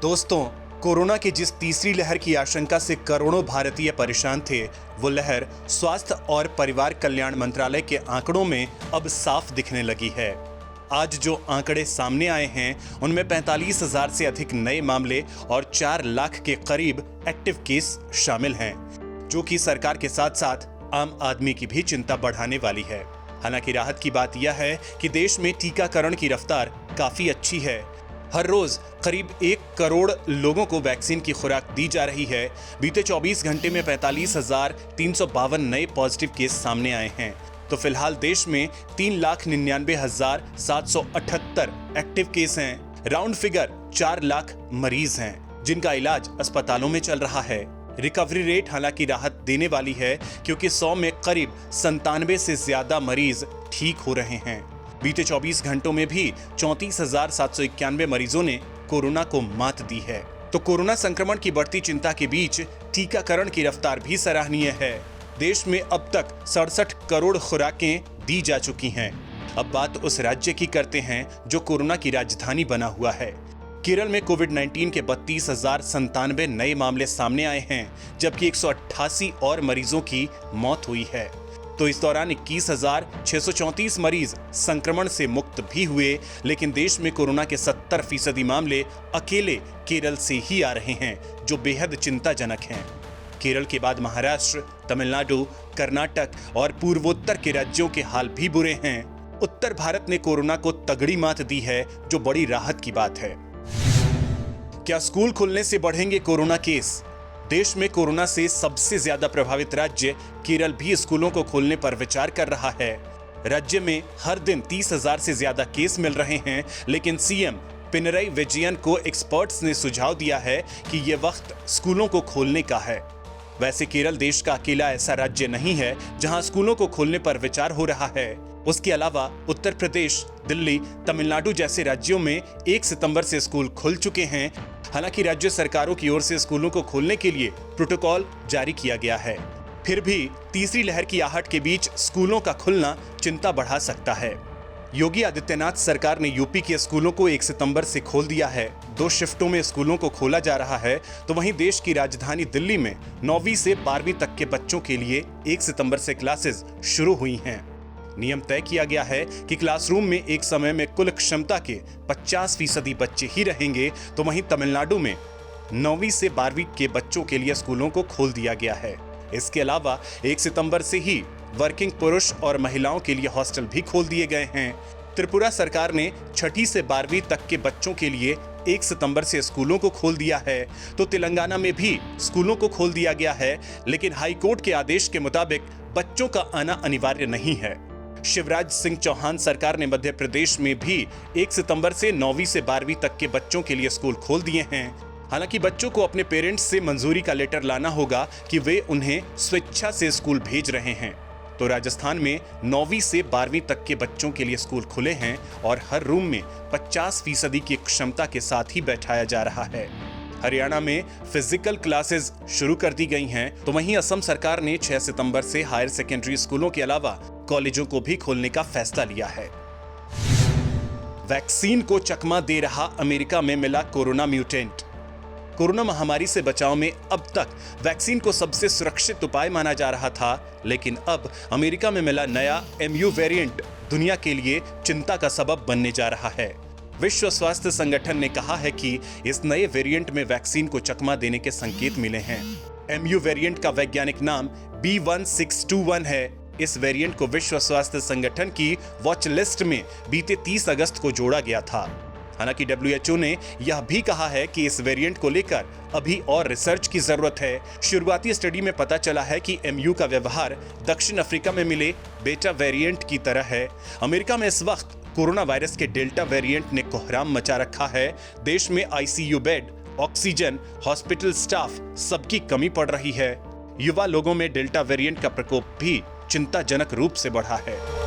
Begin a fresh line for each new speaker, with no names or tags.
दोस्तों, कोरोना की जिस तीसरी लहर की आशंका से करोड़ों भारतीय परेशान थे, वो लहर स्वास्थ्य और परिवार कल्याण मंत्रालय के आंकड़ों में अब साफ दिखने लगी है। आज जो आंकड़े सामने आए हैं, उनमें 45,000 से अधिक नए मामले और 4 लाख के करीब एक्टिव केस शामिल हैं, जो कि सरकार के साथ साथ आम आदमी की भी चिंता बढ़ाने वाली है। हालांकि राहत की बात यह है कि देश में टीकाकरण की रफ्तार काफी अच्छी है। हर रोज करीब 1 करोड़ लोगों को वैक्सीन की खुराक दी जा रही है। बीते 24 घंटे में 45,352 नए पॉजिटिव केस सामने आए हैं। तो फिलहाल देश में 3,99,778 एक्टिव केस हैं। राउंड फिगर 4 लाख मरीज हैं, जिनका इलाज अस्पतालों में चल रहा है। रिकवरी रेट हालांकि राहत देने वाली है, क्योंकि 100 में करीब 97 से ज्यादा मरीज ठीक हो रहे हैं। बीते 24 घंटों में भी 34,791 मरीजों ने कोरोना को मात दी है। तो कोरोना संक्रमण की बढ़ती चिंता के बीच टीकाकरण की रफ्तार भी सराहनीय है। देश में अब तक 67 करोड़ खुराकें दी जा चुकी हैं। अब बात उस राज्य की करते हैं जो कोरोना की राजधानी बना हुआ है। केरल में कोविड-19 के 32,097 नए मामले सामने आए हैं, जबकि 188 और मरीजों की मौत हुई है। तो इस दौरान 21,634 मरीज संक्रमण से मुक्त भी हुए, लेकिन देश में कोरोना के 70% मामले अकेले केरल से ही आ रहे हैं, जो बेहद चिंताजनक हैं। केरल के बाद महाराष्ट्र, तमिलनाडु, कर्नाटक और पूर्वोत्तर के राज्यों के हाल भी बुरे हैं। उत्तर भारत ने कोरोना को तगड़ी मात दी है, जो बड़ी राहत की बात है। क्या स्कूल खुलने से बढ़ेंगे कोरोना केस? देश में कोरोना से सबसे ज्यादा प्रभावित राज्य केरल भी स्कूलों को खोलने पर विचार कर रहा है। राज्य में हर दिन 30,000 से ज्यादा केस मिल रहे हैं, लेकिन सीएम पिनरई विजयन को एक्सपर्ट्स ने सुझाव दिया है कि ये वक्त स्कूलों को खोलने का है। वैसे केरल देश का अकेला ऐसा राज्य नहीं है जहां स्कूलों को खोलने पर विचार हो रहा है। उसके अलावा उत्तर प्रदेश, दिल्ली, तमिलनाडु जैसे राज्यों में 1 सितंबर से स्कूल खुल चुके हैं। हालांकि राज्य सरकारों की ओर से स्कूलों को खोलने के लिए प्रोटोकॉल जारी किया गया है। फिर भी तीसरी लहर की आहट के बीच स्कूलों का खुलना चिंता बढ़ा सकता है। योगी आदित्यनाथ सरकार ने यूपी के स्कूलों को 1 सितंबर से खोल दिया है। 2 शिफ्टों में स्कूलों को खोला जा रहा है। तो वहीं देश की राजधानी दिल्ली में 9वीं से 12वीं तक के बच्चों के लिए 1 सितंबर से क्लासेस शुरू हुई हैं। नियम तय किया गया है कि क्लासरूम में एक समय में कुल क्षमता के 50% बच्चे ही रहेंगे। तो वहीं तमिलनाडु में 9वीं से 12वीं के बच्चों के लिए स्कूलों को खोल दिया गया है। इसके अलावा 1 सितंबर से ही वर्किंग पुरुष और महिलाओं के लिए हॉस्टल भी खोल दिए गए हैं। त्रिपुरा सरकार ने 6ठी से 12वीं तक के बच्चों के लिए 1 सितंबर से स्कूलों को खोल दिया है। तो तेलंगाना में भी स्कूलों को खोल दिया गया है, लेकिन हाईकोर्ट के आदेश के मुताबिक बच्चों का आना अनिवार्य नहीं है। शिवराज सिंह चौहान सरकार ने मध्य प्रदेश में भी 1 सितंबर से 9वीं से 12वीं तक के बच्चों के लिए स्कूल खोल दिए हैं। हालांकि बच्चों को अपने पेरेंट्स से मंजूरी का लेटर लाना होगा कि वे उन्हें स्वेच्छा से स्कूल भेज रहे हैं। तो राजस्थान में 9वीं से 12वीं तक के बच्चों के लिए स्कूल खुले हैं और हर रूम में 50% की क्षमता के साथ ही बैठाया जा रहा है। हरियाणा में फिजिकल क्लासेस शुरू कर दी गई हैं। तो वहीं असम सरकार ने 6 सितंबर से हायर सेकेंडरी स्कूलों के अलावा कॉलेजों को भी खोलने का फैसला लिया है। वैक्सीन को चकमा दे रहा अमेरिका में मिला कोरोना म्यूटेंट। कोरोना महामारी से बचाव में अब तक वैक्सीन को सबसे सुरक्षित उपाय माना जा रहा था, लेकिन अब अमेरिका में मिला नया MU वेरिएंट दुनिया के लिए चिंता का सबब बनने जा रहा है। विश्व स्वास्थ्य संगठन ने कहा है कि इस नए वेरिएंट में वैक्सीन को चकमा देने के संकेत मिले हैं। MU वेरिएंट का वैज्ञानिक नाम B1621 है। इस वेरिएंट को विश्व स्वास्थ्य संगठन की वॉच लिस्ट में बीते 30 अगस्त को जोड़ा गया था। हालांकि WHO ने यह भी कहा है कि इस वेरिएंट को लेकर अभी और रिसर्च की जरूरत है। शुरुआती स्टडी में पता चला है कि MU का व्यवहार दक्षिण अफ्रीका में मिले बेटा वेरिएंट की तरह है। अमेरिका में इस वक्त कोरोना वायरस के डेल्टा वेरिएंट ने कोहराम मचा रखा है। देश में ICU bed, oxygen, hospital staff सबकी कमी पड़ रही है। युवा लोगों में डेल्टा वेरिएंट का प्रकोप भी चिंताजनक रूप से बढ़ा है।